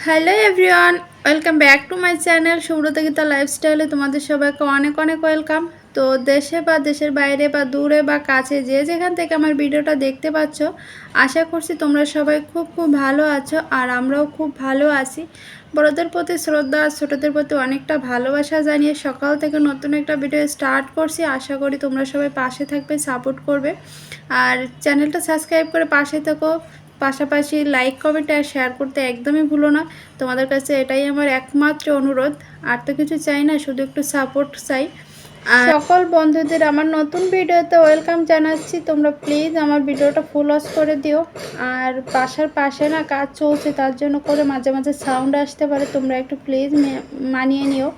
Hello everyone, welcome back to my channel Subrata Gita লাইফস্টাইলে তোমাদের সবাইকে অনেক অনেক ওয়েলকাম। তো দেশে বা দেশের বাইরে বা দূরে বা কাছে যে যেখান থেকে আমার ভিডিওটা দেখতে পাচ্ছ, আশা করছি তোমরা সবাই খুব খুব ভালো আছো আর আমরাও খুব ভালো আছি। বড়দের প্রতি শ্রদ্ধা আর ছোটোদের প্রতি অনেকটা ভালোবাসা জানিয়ে সকাল থেকে নতুন একটা ভিডিও স্টার্ট করছি। আশা করি তোমরা সবাই পাশে থাকবে, সাপোর্ট করবে আর চ্যানেলটা সাবস্ক্রাইব করে পাশে থেকো। পাশাপাশি লাইক কমেন্ট আর শেয়ার করতে একদমই ভুলো না। তোমাদের কাছে এটাই আমার একমাত্র অনুরোধ, আর তো কিছু চাই না, শুধু একটু সাপোর্ট চাই। আর সকল বন্ধুদের আমার নতুন ভিডিওতে ওয়েলকাম জানাচ্ছি। তোমরা প্লিজ আমার ভিডিওটা ফুল ওয়াচ করে দিও। আর বাসার পাশে না কাজ চলছে, তার জন্য করে মাঝে মাঝে সাউন্ড আসতে পারে, তোমরা একটু প্লিজ মানিয়ে নিও।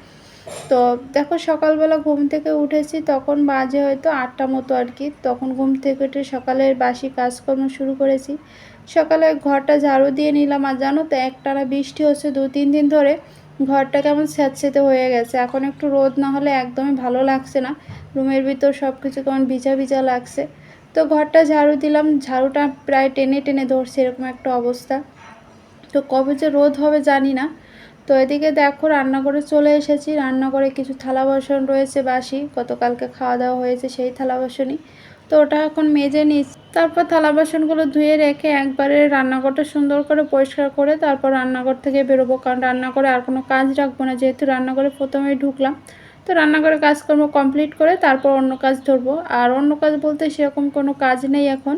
তো দেখো সকালবেলা ঘুম থেকে উঠেছি, তখন বাজে হয়তো 8টা মতো আর কি। তখন ঘুম থেকে উঠে সকালের বাসি কাজকর্ম শুরু করেছি। সকালে ঘরটা ঝাড়ু দিয়ে নিলাম, আর জানো তো একটানা বৃষ্টি হচ্ছে 2-3 দিন ধরে। ঘরটা কেমন স্যাঁতসেঁতে হয়ে গেছে, এখন একটু রোদ না হলে একদমই ভালো লাগছে না। রুমের ভিতর সব কিছু কেমন ভিজা ভিজা লাগছে। তো ঘরটা ঝাড়ু দিলাম, ঝাড়ুটা প্রায় টেনে টেনে ধরছে, এরকম একটা অবস্থা। তো কবে যে রোদ হবে জানি না। তো এদিকে দেখো রান্নাঘরে চলে এসেছি। রান্নাঘরে কিছু থালা বাসন রয়েছে বাসি, গতকালকে খাওয়া দাওয়া হয়েছে সেই থালা বাসনই। তো ওটা এখন মেজে নিচ্ছি। তারপর থালা বাসনগুলো ধুয়ে রেখে একবারে রান্নাঘরটা সুন্দর করে পরিষ্কার করে তারপর রান্নাঘর থেকে বেরোবো, কারণ রান্নাঘরে আর কোনো কাজ রাখবো না, যেহেতু রান্নাঘরে প্রথমেই ঢুকলাম। তো রান্নাঘরে কাজকর্ম কমপ্লিট করে তারপর অন্য কাজ ধরবো। আর অন্য কাজ বলতে সেরকম কোনো কাজ নেই এখন।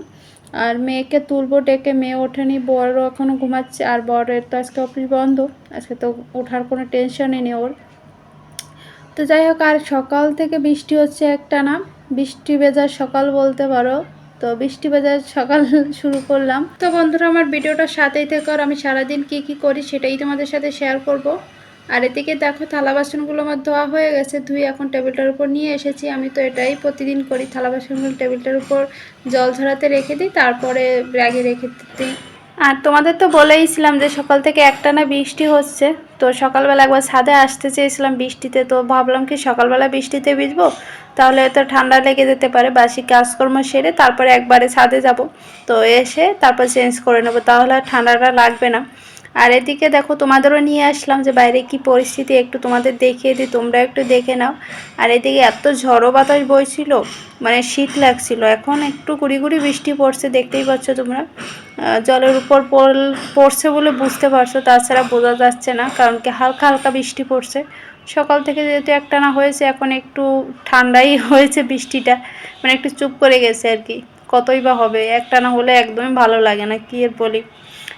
আর মেয়েকে তুলবো ডেকে, মেয়ে ওঠেনি, বড় এখনও ঘুমাচ্ছে। আর বড়ের তো আজকে অফিস বন্ধ, আজকে তো ওঠার কোনো টেনশনই নেই ওর। তো যাই হোক, আর সকাল থেকে বৃষ্টি হচ্ছে একটানা, বৃষ্টি ভেজা সকাল বলতে পারো। তো বৃষ্টি ভেজা সকাল শুরু করলাম। তো বন্ধুরা আমার ভিডিওটার সাথেই থেকো, আর আমি সারাদিন কি করি সেটাই তোমাদের সাথে শেয়ার করব। আর এদিকে দেখো থালা বাসনগুলো আমার ধোয়া হয়ে গেছে, ধুয়ে এখন টেবিলটার উপর নিয়ে এসেছি। আমি তো এটাই প্রতিদিন করি, থালা বাসনগুলো টেবিলটার উপর জল ঝরাতে রেখে দিই, তারপরে ব্যাগে রেখে দিই। আর তোমাদের তো বলেইছিলাম যে সকাল থেকে একটানা বৃষ্টি হচ্ছে। তো সকালবেলা একবার ছাদে আসতে চেয়েছিলাম বৃষ্টিতে, তো ভাবলাম কি সকালবেলা বৃষ্টিতে ভিজবো, তাহলে তো ঠান্ডা লেগে যেতে পারে। বাসি কাজকর্ম সেরে তারপরে একবারে ছাদে যাব, তো এসে তারপর চেঞ্জ করে নেবো, তাহলে আর ঠান্ডাটা লাগবে না। আর এদিকে দেখো তোমাদেরও নিয়ে আসলাম যে বাইরে কি পরিস্থিতি একটু তোমাদের দেখিয়ে দিই, তোমরা একটু দেখে নাও। আর এদিকে এত ঝড়ো বাতাস বইছিল, মানে শীত লাগছিল। এখন একটু গুড়ি গুড়ি বৃষ্টি পড়ছে, দেখতেই পাচ্ছ তোমরা। জলের উপর পড়ছে বলে বুঝতে পারছো, তাছাড়া বোঝা যাচ্ছে না, কারণ কি হালকা হালকা বৃষ্টি পড়ছে। সকাল থেকে যেহেতু একটানা হয়েছে, এখন একটু ঠান্ডাই হয়েছে বৃষ্টিটা, মানে একটু চুপ করে গেছে আর কি। কতই বা হবে, একটানা হলে একদমই ভালো লাগে না, কি আর বলি।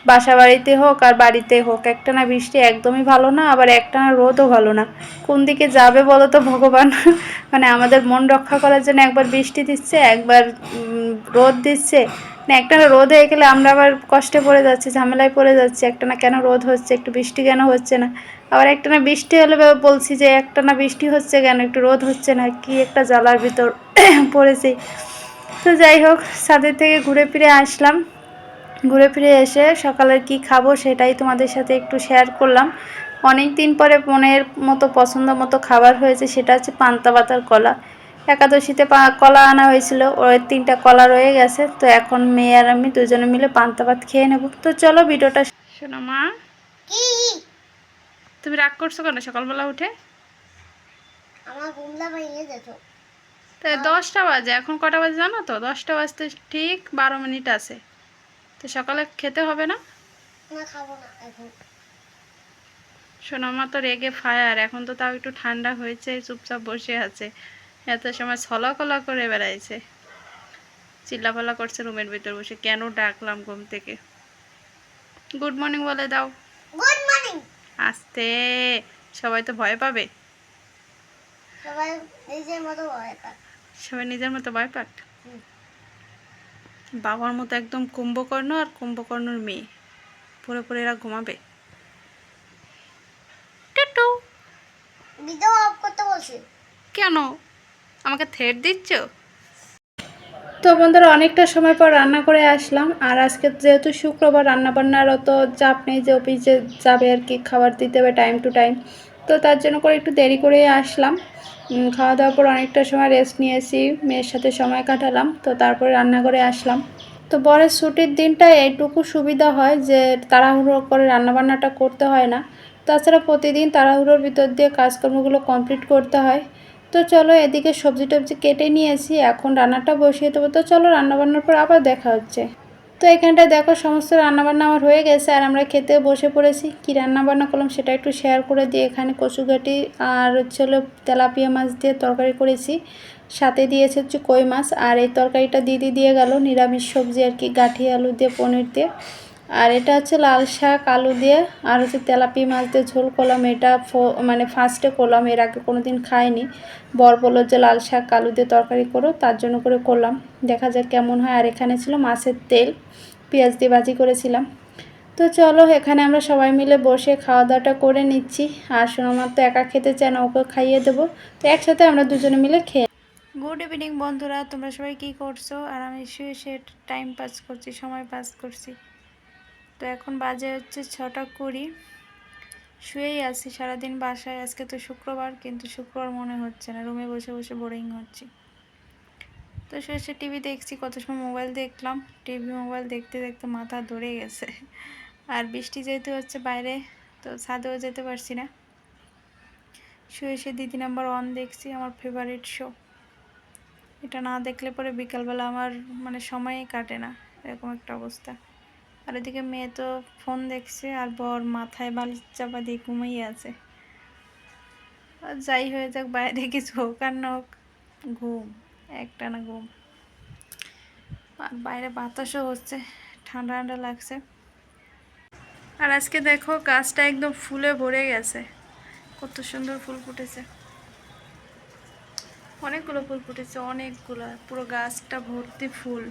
বাসা বাড়িতে হোক আর বাড়িতে হোক, একটানা বৃষ্টি একদমই ভালো না, আবার একটানা রোদও ভালো না। কোন দিকে যাবে বলো তো ভগবান। মানে আমাদের মন রক্ষা করার জন্য একবার বৃষ্টি দিচ্ছে, একবার রোদ দিচ্ছে। না একটানা রোদ হয়ে গেলে আমরা আবার কষ্টে পড়ে যাচ্ছি, ঝামেলায় পড়ে যাচ্ছি। একটানা কেন রোদ হচ্ছে, একটু বৃষ্টি কেন হচ্ছে না। আবার একটানা বৃষ্টি হলে বলছি যে একটানা বৃষ্টি হচ্ছে কেন, একটু রোদ হচ্ছে না, কি একটা জ্বালার ভিতর পড়েছি। তো যাই হোক, ছাদের থেকে ঘুরে ফিরে আসলাম। ঘুরে ফিরে এসে সকালের কি খাবো সেটাই তোমাদের সাথে একটু শেয়ার করলাম। অনেক দিন পরে মনের মতো পছন্দ মতো খাবার হয়েছে, সেটা হচ্ছে পান্তা ভাত আর কলা। একাদশীতে কলা আনা হয়েছিল, ওর 3টা কলা রয়ে গেছে। তো এখন মেয়ে আর আমি দুজনে মিলে পান্তা ভাত খেয়ে নেব। তো চলো ভিডিওটা শোনো। মা, তুমি রাগ করছো কেন সকালবেলা উঠে? আমার ঘুমটা ভেঙে যেত। তো 10টা বাজে, এখন কটা বাজে জানো তো? 10টা বাজতে ঠিক 12 মিনিট আছে। তো সকালে খেতে হবে না? না, খাবো না এখন। সোনামা তো রেগে ফায়ার, এখন তো তাও একটু ঠান্ডা হয়েছে, চুপচাপ বসে আছে। এত সময় ছলাকলা করে বেড়াইছে, চিল্লাপাল্লা করছে রুমের ভিতর বসে, কেন ডাকলাম ঘুম থেকে। গুড মর্নিং বলে দাও। Good morning. আস্তে, সবাই তো ভয় পাবে। সবাই নিজের মতো ভয় পায়। সবাই নিজের মতো ভয় পাক। বাবার মতো একদম কুম্ভকর্ণ আর কুম্ভকর্ণর মেয়ে, পরে পরে এরা ঘুমাবে। টুটু, ভিডিও অফ করতে বলছি। কেন আমাকে থ্রেট দিচ্ছ? তো বন্ধুরা অনেকটা সময় পর রান্না করে আসলাম। আর আজকে যেহেতু শুক্রবার, রান্নাবান্নার অত চাপ নেই, যে অফিসে যাবে আর কি, খাবার দিতে হবে টাইম টু টাইম। তো তার জন্য করে একটু দেরি করে আসলাম। খাওয়া দাওয়ার পর অনেকটা সময় রেস্ট নিয়েছি, মেয়ের সাথে সময় কাটালাম, তো তারপরে রান্নাঘরে আসলাম। তো বরের ছুটির দিনটা এইটুকু সুবিধা হয় যে তাড়াহুড়ো করে রান্নাবান্নাটা করতে হয় না। তাছাড়া প্রতিদিন তাড়াহুড়োর ভিতর দিয়ে কাজকর্মগুলো কমপ্লিট করতে হয়। তো চলো এদিকে সবজি টবজি কেটে নিয়েছি, এখন রান্নাটা বসিয়ে দেবো। তো চলো রান্নাবান্নার পর আবার দেখা হচ্ছে। তো এখানটায় দেখো সমস্ত রান্নাবান্না আমার হয়ে গেছে আর আমরা খেতে বসে পড়েছি। কি রান্নাবান্না করলাম সেটা একটু শেয়ার করে দিই। এখানে কচুঘাটি আর হলো তেলাপিয়া মাছ দিয়ে তরকারি করেছি, সাথে দিয়েছে হচ্ছে কই মাছ। আর এই তরকারিটা দিদি দিয়ে গেল নিরামিষ সবজি আর কি, গাঠি আলু দিয়ে পনির দিয়ে। আর এটা হচ্ছে লাল শাক আলু দিয়ে আর হচ্ছে তেলাপিয়া মাছ দিয়ে ঝোল করলাম। এটা মানে ফার্স্টে করলাম, এর আগে কোনো দিন খাইনি। বর বললো যে লাল শাক আলু দিয়ে তরকারি করো, তার জন্য করে করলাম, দেখা যাক কেমন হয়। আর এখানে ছিল মাছের তেল, পেঁয়াজ দিয়ে ভাজি করেছিলাম। তো চলো এখানে আমরা সবাই মিলে বসে খাওয়া দাওয়াটা করে নিচ্ছি। আর সোনামার তো একা খেতে চায় না, ওকে খাইয়ে দেবো। তো একসাথে আমরা দুজনে মিলে খেয়ে। গুড ইভিনিং বন্ধুরা, তোমরা সবাই কী করছো? আর আমি শুয়ে শুয়ে টাইম পাস করছি, সময় পাস করছি। তো এখন বাজে হচ্ছে 6:20। শুয়েই আছি সারাদিন বাসায়। আজকে তো শুক্রবার, কিন্তু শুক্রবার মনে হচ্ছে না, রুমে বসে বসে বোরিং হচ্ছি। তো শুয়ে শুয়ে টিভি দেখছি, কত সময় মোবাইল দেখলাম। মোবাইল দেখতে দেখতে মাথা ধরে গেছে। আর বৃষ্টি যেহেতু হচ্ছে বাইরে, তো ছাদেও যেতে পারছি না। শুয়ে শুয়ে দিদি নাম্বার 1 দেখছি, আমার ফেভারিট শো। এটা না দেখলে পরে বিকালবেলা আমার মানে সময়ই কাটে না, এরকম একটা অবস্থা। আর এদিকে মেয়ে তো ফোন দেখছে, আর বর মাথায় বালিশ চাপা দিয়ে ঘুমিয়ে আছে। আর যাই হয়ে যাক, বাইরে কিছু হোক আর না হোক, ঘুম, একটানা ঘুম। আর বাইরে বাতাসও হচ্ছে, ঠান্ডা ঠান্ডা লাগছে। আর আজকে দেখো গাছটা একদম ফুলে ভরে গেছে, কত সুন্দর ফুল ফুটেছে। অনেকগুলো ফুল ফুটেছে, অনেকগুলো, পুরো গাছটা ভর্তি ফুল।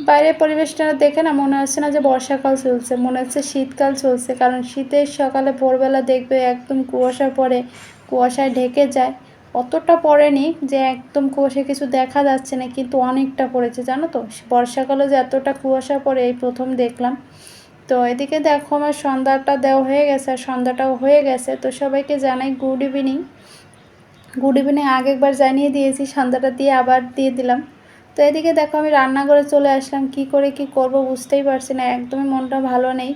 বাইরের পরিবেশটা দেখে না মনে হচ্ছে না যে বর্ষাকাল চলছে, মনে হচ্ছে শীতকাল চলছে। কারণ শীতের সকালে ভোরবেলা দেখবে একদম কুয়াশা পড়ে, কুয়াশায় ঢেকে যায়। অতটা পড়েনি যে একদম কুয়াশা কিছু দেখা যাচ্ছে না, কিন্তু অনেকটা পড়েছে জানো তো। বর্ষাকালে যে এতটা কুয়াশা পড়ে এই প্রথম দেখলাম। তো এদিকে দেখো আমার সন্ধ্যাটা দেওয়া হয়ে গেছে, আর সন্ধ্যাটাও হয়ে গেছে। তো সবাইকে জানাই গুড ইভিনিং। গুড ইভিনিং আগে একবার জানিয়ে দিয়েছি, সন্ধ্যাটা দিয়ে আবার দিয়ে দিলাম। তো এদিকে দেখো আমি রান্নাঘরে চলে আসলাম, কি করে কি করব বুঝতেই পারছি না, একদমই মনটা ভালো নেই।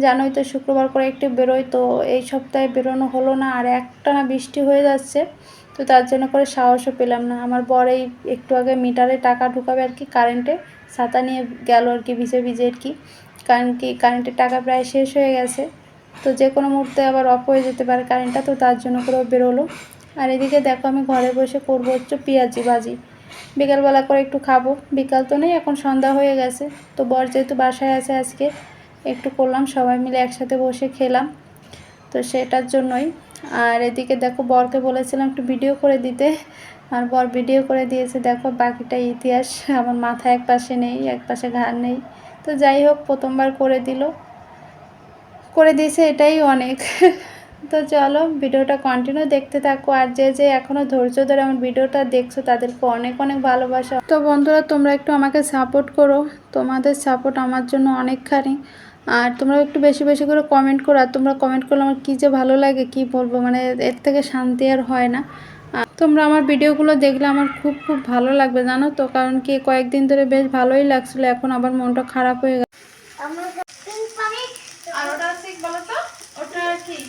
জানোই তো শুক্রবার করে একটু বেরোই, তো এই সপ্তাহে বেরোনো হলো না। আর একটানা বৃষ্টি হয়ে যাচ্ছে, তো তার জন্য করে সাহসও পেলাম না। আমার বর এই একটু আগে মিটারে টাকা ঢুকাবে আর কি, কারেন্টে ছাতা নিয়ে গেল আর কি, ভিজে ভিজে আর কি। কারণ কি কারেন্টের টাকা প্রায় শেষ হয়ে গেছে, তো যে কোনো মুহূর্তে আবার অফ হয়ে যেতে পারে কারেন্টটা, তো তার জন্য করে বেরোলো। আর এদিকে দেখো আমি ঘরে বসে করবো হচ্ছে পেঁয়াজি ভাজি, বিকালবেলা করে একটু খাবো। বিকাল তো নেই, এখন সন্ধ্যা হয়ে গেছে। তো বর যেহেতু বাসায় আছে আজকে, একটু করলাম, সবাই মিলে একসাথে বসে খেলাম, তো সেটার জন্যই। আর এদিকে দেখো বরকে বলেছিলাম একটু ভিডিও করে দিতে, আর বর ভিডিও করে দিয়েছে। দেখো বাকিটা ইতিহাস, আমার মাথা এক পাশে নেই, এক পাশে ঘাড় নেই। তো যাই হোক, প্রথমবার করে দিয়েছে, এটাই অনেক। তো চলো ভিডিওটা কন্টিনিউ দেখতে থাকো। আর যে যে এখনও ধৈর্য ধরে আমার ভিডিওটা দেখছো তাদেরকে অনেক অনেক ভালোবাসা। তো বন্ধুরা তোমরা একটু আমাকে সাপোর্ট করো, তোমাদের সাপোর্ট আমার জন্য অনেকখানি। আর তোমরা একটু বেশি বেশি করে কমেন্ট করো। আর তোমরা কমেন্ট করলে আমার কী যে ভালো লাগে কি বলবো, মানে এর থেকে শান্তি আর হয় না। আর তোমরা আমার ভিডিওগুলো দেখলে আমার খুব খুব ভালো লাগবে জানো তো। কারণ কি কয়েকদিন ধরে বেশ ভালোই লাগছিলো, এখন আবার মনটা খারাপ হয়ে গেছে। আমরা পিঙ্ক পানি আর ওটা ঠিক বলো তো, ওটা কি